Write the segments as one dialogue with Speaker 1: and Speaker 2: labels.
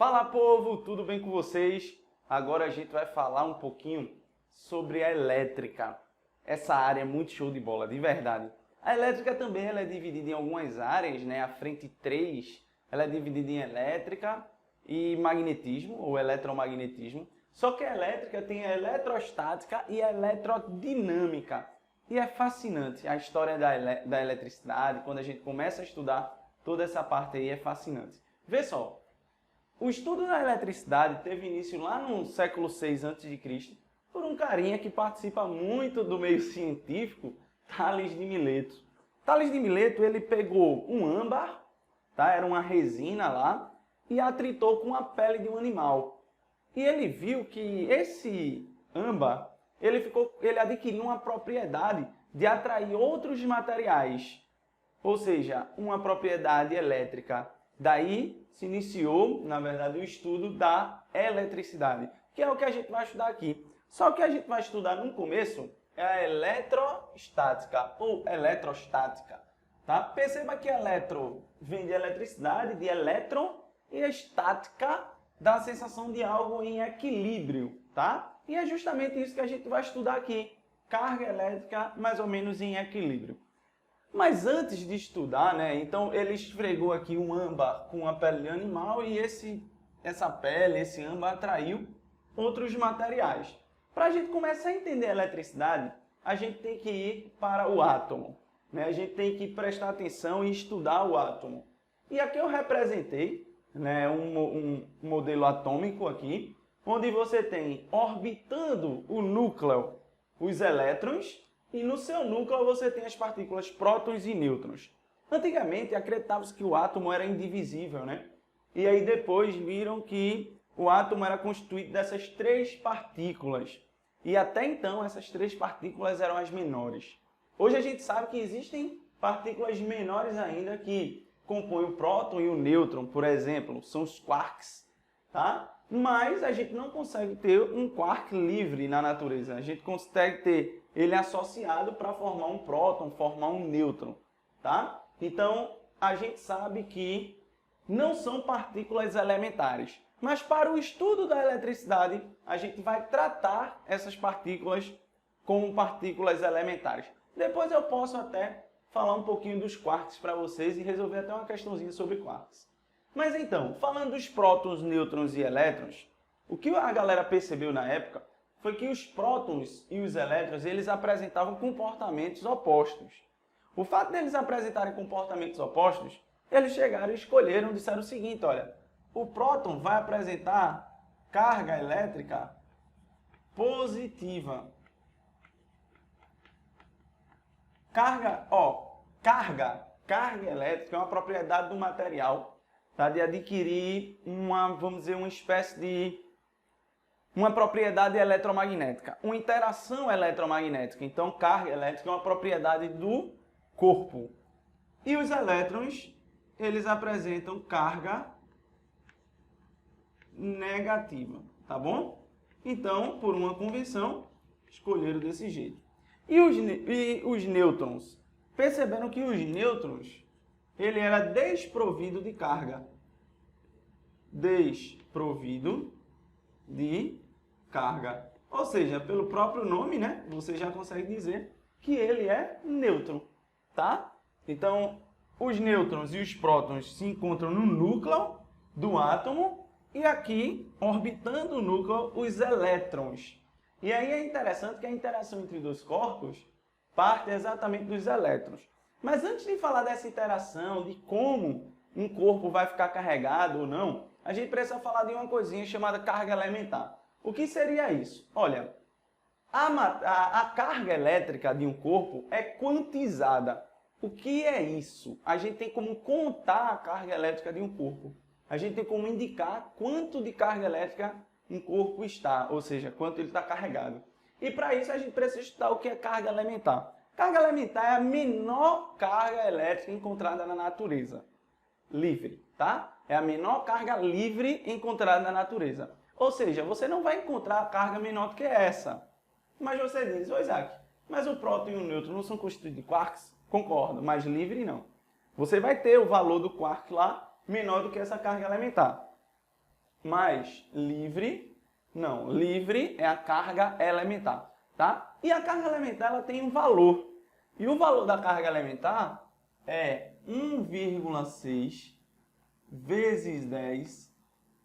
Speaker 1: Fala, povo, tudo bem com vocês? Agora a gente vai falar um pouquinho sobre a elétrica. Essa área é muito show de bola, de verdade. A elétrica também ela é dividida em algumas áreas, né? A frente 3 ela é dividida em elétrica e magnetismo, ou eletromagnetismo. Só que a elétrica tem a eletrostática e a eletrodinâmica. E é fascinante a história da eletricidade, quando a gente começa a estudar toda essa parte aí, é fascinante. Vê só. O estudo da eletricidade teve início lá no século VI a.C. por um carinha que participa muito do meio científico, Tales de Mileto. Tales de Mileto ele pegou um âmbar, tá? Era uma resina lá, e atritou com a pele de um animal. E ele viu que esse âmbar ele adquiriu uma propriedade de atrair outros materiais, ou seja, uma propriedade elétrica. Daí se iniciou, na verdade, o estudo da eletricidade, que é o que a gente vai estudar aqui. Só que a gente vai estudar no começo é a eletrostática ou eletrostática. Tá? Perceba que eletro vem de eletricidade, de elétron, e a estática dá a sensação de algo em equilíbrio. Tá? E é justamente isso que a gente vai estudar aqui. Carga elétrica mais ou menos em equilíbrio. Mas antes de estudar, né, então ele esfregou aqui um âmbar com a pele de animal e essa pele, esse âmbar atraiu outros materiais. Para a gente começar a entender a eletricidade, a gente tem que ir para o átomo. Né? A gente tem que prestar atenção e estudar o átomo. E aqui eu representei, né, um modelo atômico aqui, onde você tem orbitando o núcleo os elétrons, e no seu núcleo você tem as partículas prótons e nêutrons. Antigamente acreditava-se que o átomo era indivisível, né? E aí depois viram que o átomo era constituído dessas três partículas. E até então essas três partículas eram as menores. Hoje a gente sabe que existem partículas menores ainda que compõem o próton e o nêutron, por exemplo, são os quarks, tá? Mas a gente não consegue ter um quark livre na natureza. A gente consegue ter ele associado para formar um próton, formar um nêutron, tá? Então, a gente sabe que não são partículas elementares. Mas para o estudo da eletricidade, a gente vai tratar essas partículas como partículas elementares. Depois eu posso até falar um pouquinho dos quarks para vocês e resolver até uma questãozinha sobre quarks. Mas então, falando dos prótons, nêutrons e elétrons, o que a galera percebeu na época foi que os prótons e os elétrons eles apresentavam comportamentos opostos. O fato deles apresentarem comportamentos opostos, eles chegaram e escolheram, disseram o seguinte, olha, o próton vai apresentar carga elétrica positiva. Carga elétrica é uma propriedade do material, tá, de adquirir vamos dizer, uma espécie de uma propriedade eletromagnética, uma interação eletromagnética. Então, carga elétrica é uma propriedade do corpo. E os elétrons, eles apresentam carga negativa, tá bom? Então, por uma convenção, escolheram desse jeito. E os nêutrons? Perceberam que os nêutrons, ele era desprovido de carga. Desprovido de carga. Ou seja, pelo próprio nome, né, você já consegue dizer que ele é nêutron, tá? Então, os nêutrons e os prótons se encontram no núcleo do átomo e aqui, orbitando o núcleo, os elétrons. E aí é interessante que a interação entre dois corpos parte exatamente dos elétrons. Mas antes de falar dessa interação, de como um corpo vai ficar carregado ou não, a gente precisa falar de uma coisinha chamada carga elementar. O que seria isso? Olha, a carga elétrica de um corpo é quantizada. O que é isso? A gente tem como contar a carga elétrica de um corpo. A gente tem como indicar quanto de carga elétrica um corpo está, ou seja, quanto ele está carregado. E para isso a gente precisa estudar o que é carga elementar. Carga elementar é a menor carga elétrica encontrada na natureza. Livre, tá? É a menor carga livre encontrada na natureza. Ou seja, você não vai encontrar carga menor do que essa. Mas você diz, ô Isaac, mas o próton e o nêutron não são constituídos de quarks? Concordo, mas livre não. Você vai ter o valor do quark lá menor do que essa carga elementar. mais livre, não, livre é a carga elementar, tá? E a carga elementar ela tem um valor. E o valor da carga elementar é 1,6 vezes 10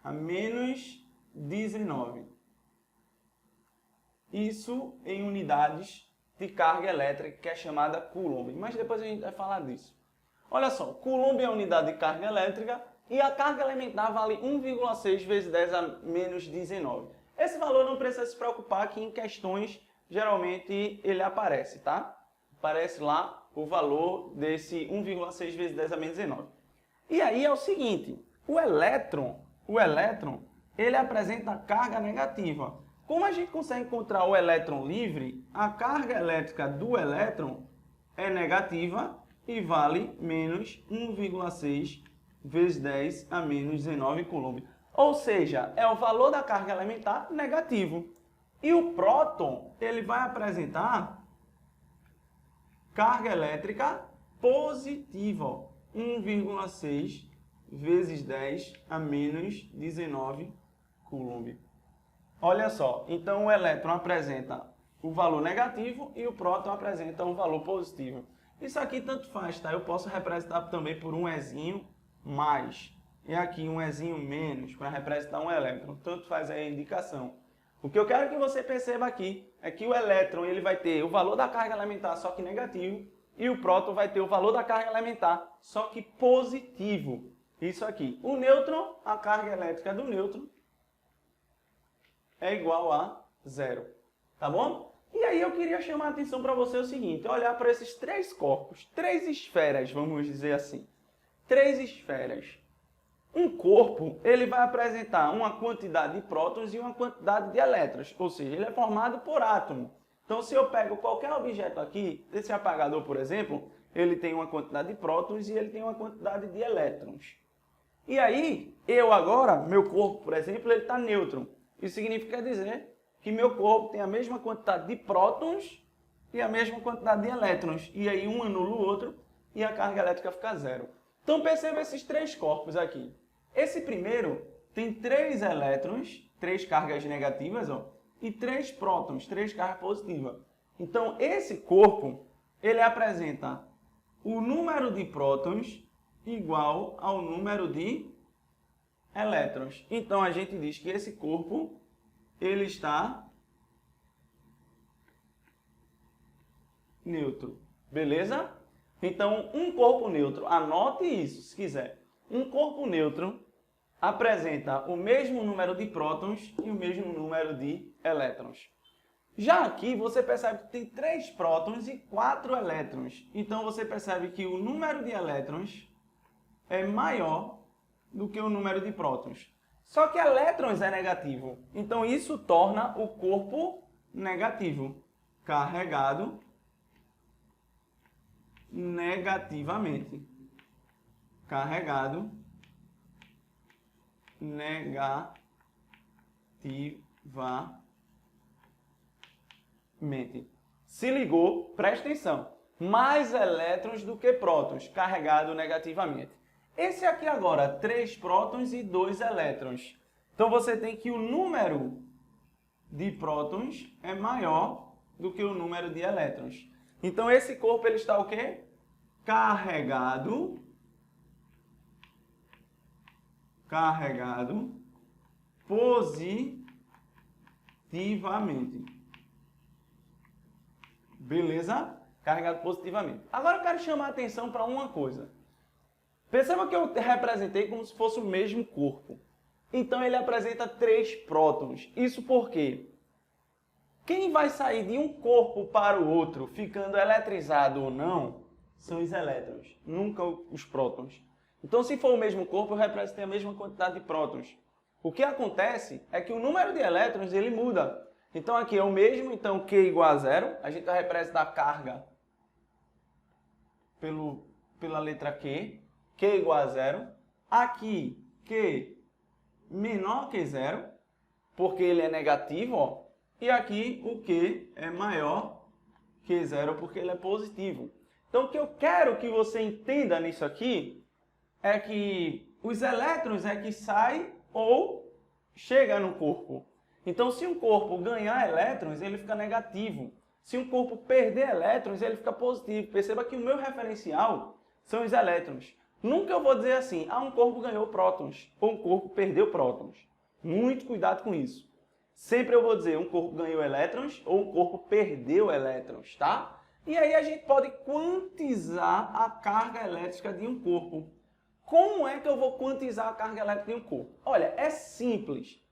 Speaker 1: a menos 19. Isso em unidades de carga elétrica, que é chamada Coulomb. Mas depois a gente vai falar disso. Olha só, Coulomb é a unidade de carga elétrica e a carga elementar vale 1,6 vezes 10 a menos 19. Esse valor não precisa se preocupar que em questões, geralmente, ele aparece, tá? Aparece lá o valor desse 1,6 vezes 10 a menos 19. E aí é o seguinte, o elétron, ele apresenta carga negativa. Como a gente consegue encontrar o elétron livre, a carga elétrica do elétron é negativa e vale menos 1,6 vezes 10 a menos 19 Coulomb. Ou seja, é o valor da carga elementar negativo. E o próton, ele vai apresentar carga elétrica positiva, 1,6 vezes 10 a menos 19 Coulomb. Olha só, então o elétron apresenta o valor negativo e o próton apresenta um valor positivo. Isso aqui tanto faz, tá? Eu posso representar também por um Ezinho mais e aqui um Ezinho menos para representar um elétron. Tanto faz aí a indicação. O que eu quero que você perceba aqui é que o elétron ele vai ter o valor da carga elementar só que negativo e o próton vai ter o valor da carga elementar só que positivo. Isso aqui. O nêutron, a carga elétrica do nêutron é igual a zero, tá bom? E aí eu queria chamar a atenção para você o seguinte, olhar para esses três corpos, três esferas, vamos dizer assim. Três esferas. Um corpo, ele vai apresentar uma quantidade de prótons e uma quantidade de elétrons, ou seja, ele é formado por átomo. Então, se eu pego qualquer objeto aqui, esse apagador, por exemplo, ele tem uma quantidade de prótons e ele tem uma quantidade de elétrons. E aí, eu agora, meu corpo, por exemplo, ele está nêutron. Isso significa dizer que meu corpo tem a mesma quantidade de prótons e a mesma quantidade de elétrons. E aí um anula o outro e a carga elétrica fica zero. Então perceba esses três corpos aqui. Esse primeiro tem 3 elétrons, 3 cargas negativas, ó, e 3 prótons, 3 cargas positivas. Então esse corpo, ele apresenta o número de prótons igual ao número de elétrons. Então a gente diz que esse corpo ele está neutro. Beleza? Então um corpo neutro, anote isso se quiser. Um corpo neutro apresenta o mesmo número de prótons e o mesmo número de elétrons. Já aqui você percebe que tem 3 prótons e 4 elétrons. Então você percebe que o número de elétrons é maior do que o número de prótons. Só que elétrons é negativo. Então isso torna o corpo negativo, carregado negativamente. Carregado negativamente. Se ligou? Presta atenção. Mais elétrons do que prótons, carregado negativamente. Esse aqui agora, 3 prótons e 2 elétrons. Então você tem que o número de prótons é maior do que o número de elétrons. Então esse corpo ele está o quê? Carregado positivamente. Beleza? Carregado positivamente. Agora eu quero chamar a atenção para uma coisa. Perceba que eu representei como se fosse o mesmo corpo. Então ele apresenta 3 prótons. Isso por quê? Quem vai sair de um corpo para o outro, ficando eletrizado ou não, são os elétrons, nunca os prótons. Então, se for o mesmo corpo, eu representei a mesma quantidade de prótons. O que acontece é que o número de elétrons ele muda. Então, aqui é o mesmo, então Q igual a zero. A gente vai representar a carga pela letra Q. Q igual a zero. Aqui, Q menor que zero, porque ele é negativo, ó. E aqui o Q é maior que zero, porque ele é positivo. Então, o que eu quero que você entenda nisso aqui é que os elétrons é que saem ou chega no corpo. Então, se um corpo ganhar elétrons, ele fica negativo. Se um corpo perder elétrons, ele fica positivo. Perceba que o meu referencial são os elétrons. Nunca eu vou dizer assim, um corpo ganhou prótons ou um corpo perdeu prótons. Muito cuidado com isso. Sempre eu vou dizer um corpo ganhou elétrons ou um corpo perdeu elétrons, tá? E aí a gente pode quantizar a carga elétrica de um corpo. Como é que eu vou quantizar a carga elétrica de um corpo? Olha, é simples.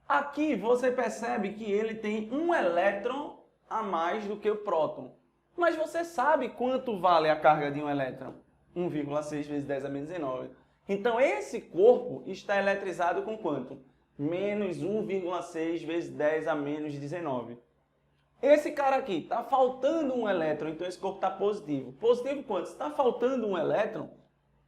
Speaker 1: Aqui você percebe que ele tem um elétron a mais do que o próton. Mas você sabe quanto vale a carga de um elétron? 1,6 vezes 10 a menos 19. Então esse corpo está eletrizado com quanto? Menos 1,6 vezes 10 a menos 19. Esse cara aqui, está faltando um elétron, então esse corpo está positivo. Positivo quanto? Se está faltando um elétron,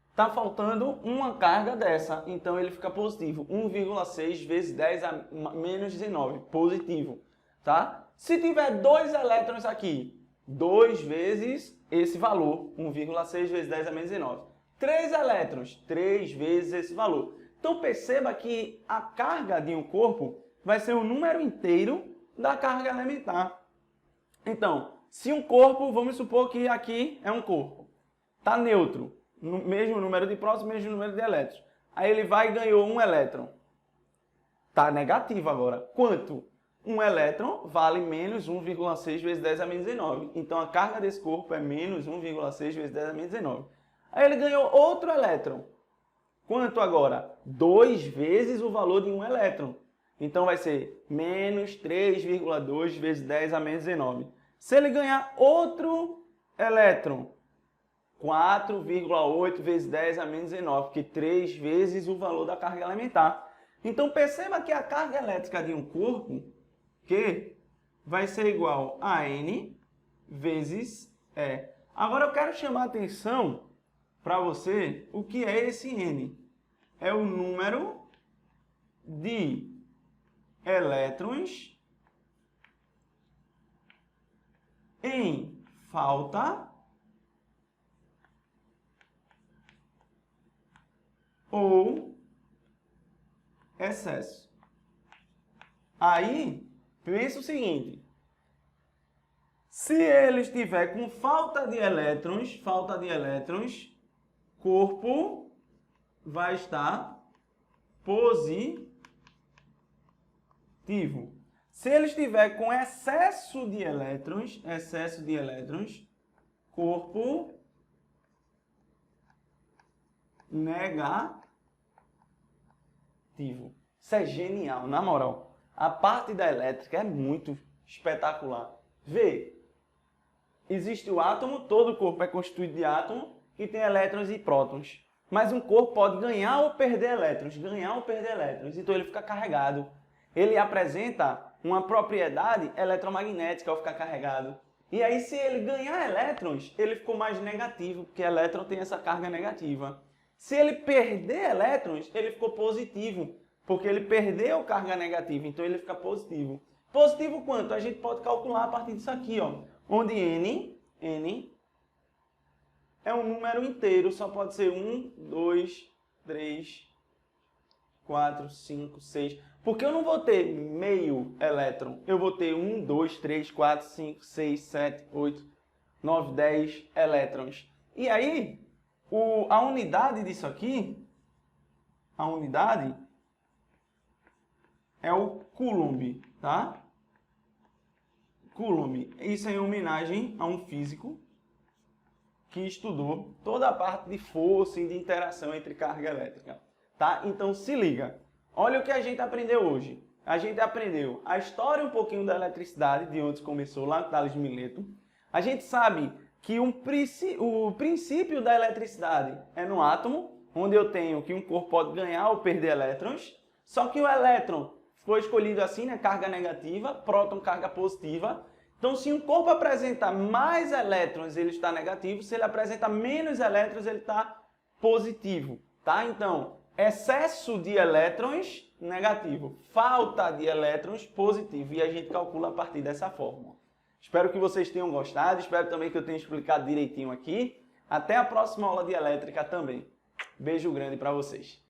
Speaker 1: está faltando uma carga dessa, então ele fica positivo. 1,6 vezes 10 a menos 19, positivo. Tá? Se tiver 2 elétrons aqui, 2 vezes esse valor, 1,6 vezes 10 a menos 19. 3 elétrons, 3 vezes esse valor. Então perceba que a carga de um corpo vai ser o número inteiro da carga elementar. Então, se um corpo, vamos supor que aqui é um corpo, está neutro, no mesmo número de prótons, mesmo número de elétrons. Aí ele vai e ganhou um elétron. Está negativo agora. Quanto? Um elétron vale menos 1,6 vezes 10 a menos 19. Então a carga desse corpo é menos 1,6 vezes 10 a menos 19. Aí ele ganhou outro elétron. Quanto agora? 2 vezes o valor de um elétron. Então vai ser menos 3,2 vezes 10 a menos 19. Se ele ganhar outro elétron, 4,8 vezes 10 a menos 19, que 3 vezes o valor da carga elementar. Então perceba que a carga elétrica de um corpo que vai ser igual a N vezes E. Agora eu quero chamar a atenção para você o que é esse N. É o número de elétrons em falta ou excesso. Aí, pensa o seguinte, se ele estiver com falta de elétrons, corpo vai estar positivo. Se ele estiver com excesso de elétrons, corpo negativo. Isso é genial, na moral. A parte da elétrica é muito espetacular. Vê, existe o átomo, todo corpo é constituído de átomo e tem elétrons e prótons. Mas um corpo pode ganhar ou perder elétrons, então ele fica carregado. Ele apresenta uma propriedade eletromagnética ao ficar carregado. E aí, se ele ganhar elétrons, ele ficou mais negativo, porque elétron tem essa carga negativa. Se ele perder elétrons, ele ficou positivo, porque ele perdeu carga negativa, então ele fica positivo. Positivo quanto? A gente pode calcular a partir disso aqui, ó, onde N é um número inteiro, só pode ser 1, 2, 3, 4, 5, 6. Porque eu não vou ter meio elétron, eu vou ter 1, 2, 3, 4, 5, 6, 7, 8, 9, 10 elétrons. E aí, a unidade disso aqui, a unidade é o Coulomb, tá? Coulomb. Isso é em homenagem a um físico que estudou toda a parte de força e de interação entre carga elétrica, tá? Então se liga. Olha o que a gente aprendeu hoje. A gente aprendeu a história um pouquinho da eletricidade, de onde começou lá com Tales de Mileto. A gente sabe que o princípio da eletricidade é no átomo, onde eu tenho que um corpo pode ganhar ou perder elétrons. Só que o elétron foi escolhido assim, né? Carga negativa, próton, carga positiva. Então, se um corpo apresenta mais elétrons, ele está negativo. Se ele apresenta menos elétrons, ele está positivo, tá? Então, excesso de elétrons, negativo. Falta de elétrons, positivo. E a gente calcula a partir dessa fórmula. Espero que vocês tenham gostado. Espero também que eu tenha explicado direitinho aqui. Até a próxima aula de elétrica também. Beijo grande para vocês.